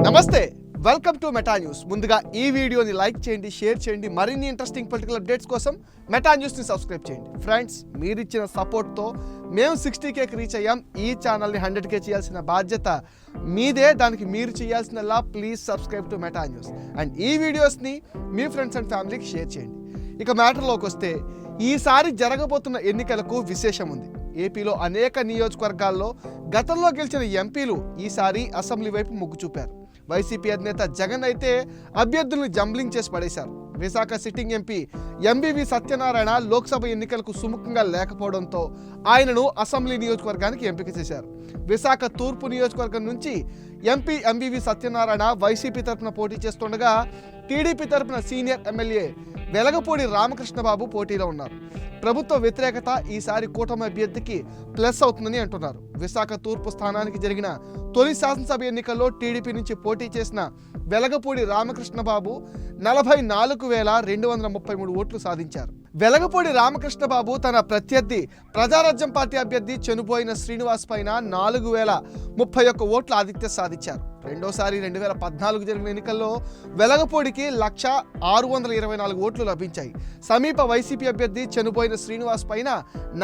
నమస్తే, welcome to Meta news. ముందుగా ఈ వీడియోని లైక్ చేయండి, షేర్ చేయండి. మరిన్ని ఇంట్రెస్టింగ్ పొలిటికల్ అప్డేట్స్ కోసం మెటా న్యూస్ని సబ్స్క్రైబ్ చేయండి. ఫ్రెండ్స్, మీరిచ్చిన సపోర్ట్తో మేము 60Kకి రీచ్ అయ్యాం. ఈ ఛానల్ని 100K చేయాల్సిన బాధ్యత మీదే. దానికి మీరు చేయాల్సినలా please subscribe to Meta News and ఈ వీడియోస్ని మీ ఫ్రెండ్స్ అండ్ ఫ్యామిలీకి షేర్ చేయండి. ఇక మ్యాటర్లోకి వస్తే, ఈసారి జరగబోతున్న ఎన్నికలకు విశేషం ఉంది. ఏపీలో అనేక నియోజకవర్గాల్లో గతంలో గెలిచిన ఎంపీలు ఈసారి అసెంబ్లీ వైపు మొగ్గు చూపారు. వైసీపీ అధినేత జగన్ అయితే అభ్యర్థులను జంబ్లింగ్ చేసి పడేశారు. Visakha sitting MP MBV Satyanarayana Lok Sabha ఎన్నికలకు సుముఖంగా లేకపోవడంతో ఆయనను అసెంబ్లీ నియోజకవర్గానికి ఎంపిక చేశారు. విశాఖ తూర్పు నియోజకవర్గం నుంచి ఎంపీ ఎంబీవీ సత్యనారాయణ వైసీపీ తరఫున పోటీ చేస్తుండగా, టీడీపీ తరఫున సీనియర్ ఎమ్మెల్యే వెలగపూడి రామకృష్ణబాబు పోటీలో ఉన్నారు. ప్రభుత్వ వ్యతిరేకత ఈసారి కూటమి అభ్యర్థికి ప్లస్ అవుతుందని అంటున్నారు. విశాఖ తూర్పు స్థానానికి జరిగిన తొలి శాసనసభ ఎన్నికల్లో టీడీపీ నుంచి పోటీ చేసిన వెలగపూడి రామకృష్ణబాబు 44,233 ఓట్లు సాధించారు. వెలగపూడి రామకృష్ణబాబు తన ప్రత్యర్థి ప్రజారాజ్యం పార్టీ అభ్యర్థి చనిపోయిన శ్రీనివాస్ పైన 4,031 ఓట్ల ఆధిక్యత సాధించారు. రెండోసారి 2014 జరిగిన ఎన్నికల్లో వెలగపూడికి 1,624 ఓట్లు లభించాయి. సమీప వైసీపీ అభ్యర్థి చనిపోయిన శ్రీనివాస్ పైన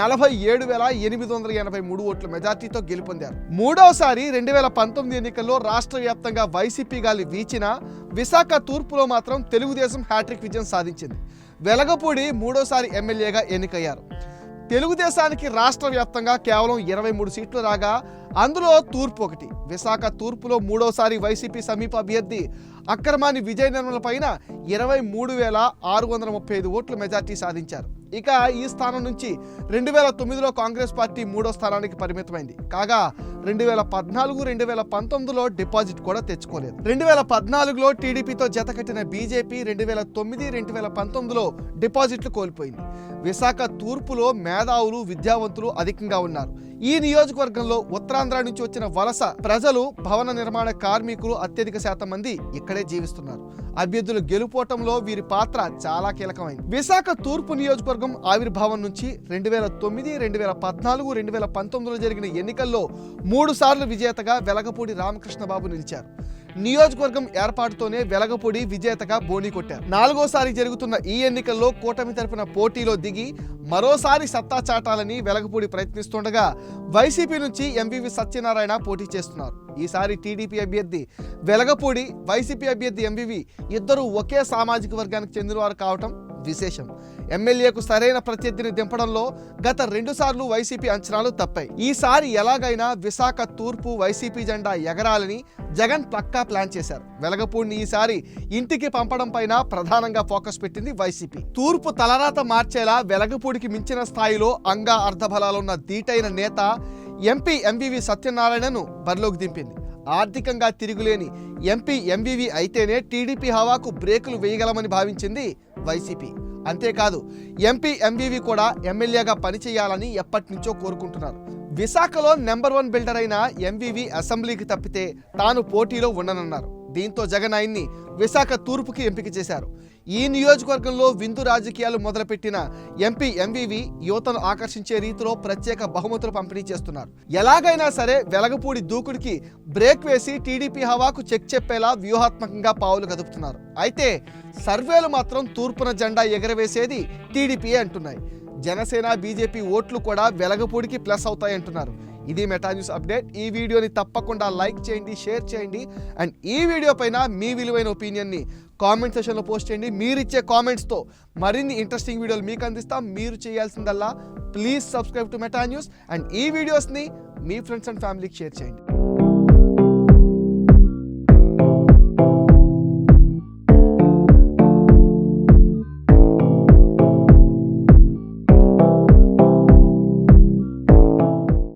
47,883 ఓట్ల మెజార్టీతో గెలుపొందారు. మూడోసారి 2019 ఎన్నికల్లో రాష్ట్ర వ్యాప్తంగా వైసీపీ గాలి వీచినా విశాఖ తూర్పులో మాత్రం తెలుగుదేశం హ్యాట్రిక్ విజయం సాధించింది. వెలగపూడి మూడోసారి ఎమ్మెల్యేగా ఎన్నికయ్యారు. తెలుగుదేశానికి రాష్ట్ర వ్యాప్తంగా కేవలం 23 సీట్లు రాగా అందులో తూర్పు ఒకటి. విశాఖ తూర్పులో మూడోసారి వైసీపీ సమీప అభ్యర్థి అక్రమాని విజయ నిర్మల పైన 23,635 ఓట్ల మెజార్టీ సాధించారు. ఇక ఈ స్థానం నుంచి 2009లో కాంగ్రెస్ పార్టీ మూడో స్థానానికి పరిమితమైంది. కాగా 2014, 2019లో డిపాజిట్ కూడా తెచ్చుకోలేదు. 2014లో టీడీపీతో జతకట్టిన బీజేపీ 2009, 2019లో డిపాజిట్లు కోల్పోయింది. విశాఖ తూర్పులో మేధావులు, విద్యావంతులు అధికంగా ఉన్నారు. ఈ నియోజకవర్గంలో ఉత్తరాంధ్ర నుంచి వచ్చిన వలస ప్రజలు, భవన నిర్మాణ కార్మికులు అత్యధిక శాతం మంది ఇక్కడే జీవిస్తున్నారు. అభ్యర్థులు గెలుపోవటంలో వీరి పాత్ర చాలా కీలకమైంది. విశాఖ తూర్పు నియోజకవర్గం ఆవిర్భావం నుంచి 2009, 2014, 2019లో జరిగిన ఎన్నికల్లో 3 సార్లు విజేతగా వెలగపూడి రామకృష్ణబాబు నిలిచారు. నియోజకవర్గం ఏర్పాటుతోనే వెలగపూడి విజేతగా బోణీ కొట్టారు. 4వసారి జరుగుతున్న ఈ ఎన్నికల్లో కూటమి తరపున పోటీలో దిగి మరోసారి సత్తా చాటాలని వెలగపూడి ప్రయత్నిస్తుండగా, వైసీపీ నుంచి ఎంబీవీ సత్యనారాయణ పోటీ చేస్తున్నారు. ఈసారి టీడీపీ అభ్యర్థి వెలగపూడి, వైసీపీ అభ్యర్థి ఎంబీవీ ఇద్దరు ఒకే సామాజిక వర్గానికి చెందినవారు కావటం విశేషం. ఎమ్మెల్యేకు సరైన ప్రత్యర్థిని దింపడంలో గత 2 సార్లు వైసీపీ అంచనాలు తప్పాయి. ఈసారి ఎలాగైనా విశాఖ తూర్పు వైసీపీ జెండా ఎగరాలని జగన్ పక్కా ప్లాన్ చేశారు. వెలగపూడిని ఈసారి ఇంటికి పంపడం పైన ప్రధానంగా ఫోకస్ పెట్టింది వైసీపీ. తూర్పు తలరాత మార్చేలా వెలగపూడికి మించిన స్థాయిలో అంగా అర్ధబలాలున్న దీటైన నేత ఎంపీ ఎంబీవీ సత్యనారాయణను బరిలోకి దింపింది. ఆర్థికంగా తిరుగులేని ఎంపీ ఎంబీవీ అయితేనే టీడీపీ హవాకు బ్రేకులు వేయగలమని భావించింది వైసీపీ. అంతేకాదు, ఎంపీ ఎంబీవీ కూడా ఎమ్మెల్యేగా పనిచేయాలని ఎప్పటి నుంచో కోరుకుంటున్నారు. విశాఖలో నెంబర్ 1 బిల్డర్ అయిన ఎంబీవీ అసెంబ్లీకి తప్పితే తాను పోటీలో ఉండనన్నారు. దీంతో జగన్ ఆయన్ని విశాఖ తూర్పుకి ఎంపిక చేశారు. ఈ నియోజకవర్గంలో విందు రాజకీయాలు మొదలుపెట్టిన ఎంపీ ఎంబీవీ యువతను ఆకర్షించే రీతిలో ప్రత్యేక బహుమతులు పంపిణీ చేస్తున్నారు. ఎలాగైనా సరే వెలగపూడి దూకుడికి బ్రేక్ వేసి టీడీపీ హవాకు చెక్ చెప్పేలా వ్యూహాత్మకంగా పావులు కదుపుతున్నారు. అయితే సర్వేలు మాత్రం తూర్పున జెండా ఎగరవేసేది టీడీపీ అంటున్నాయి. జనసేన, బీజేపీ ఓట్లు కూడా వెలగపూడికి ప్లస్ అవుతాయంటున్నారు. ఇది మెటా న్యూస్ అప్డేట్. ఈ వీడియోని తప్పకుండా లైక్ చేయండి, షేర్ చేయండి అండ్ ఈ వీడియో పైన మీ విలువైన ఒపీనియన్ని కామెంట్ సెక్షన్లో పోస్ట్ చేయండి. మీరిచ్చే కామెంట్స్తో మరిన్ని ఇంట్రెస్టింగ్ వీడియోలు మీకు అందిస్తాం. మీరు చేయాల్సిందల్లా please subscribe to Meta News and ఈ వీడియోస్ని మీ ఫ్రెండ్స్ అండ్ ఫ్యామిలీకి షేర్ చేయండి.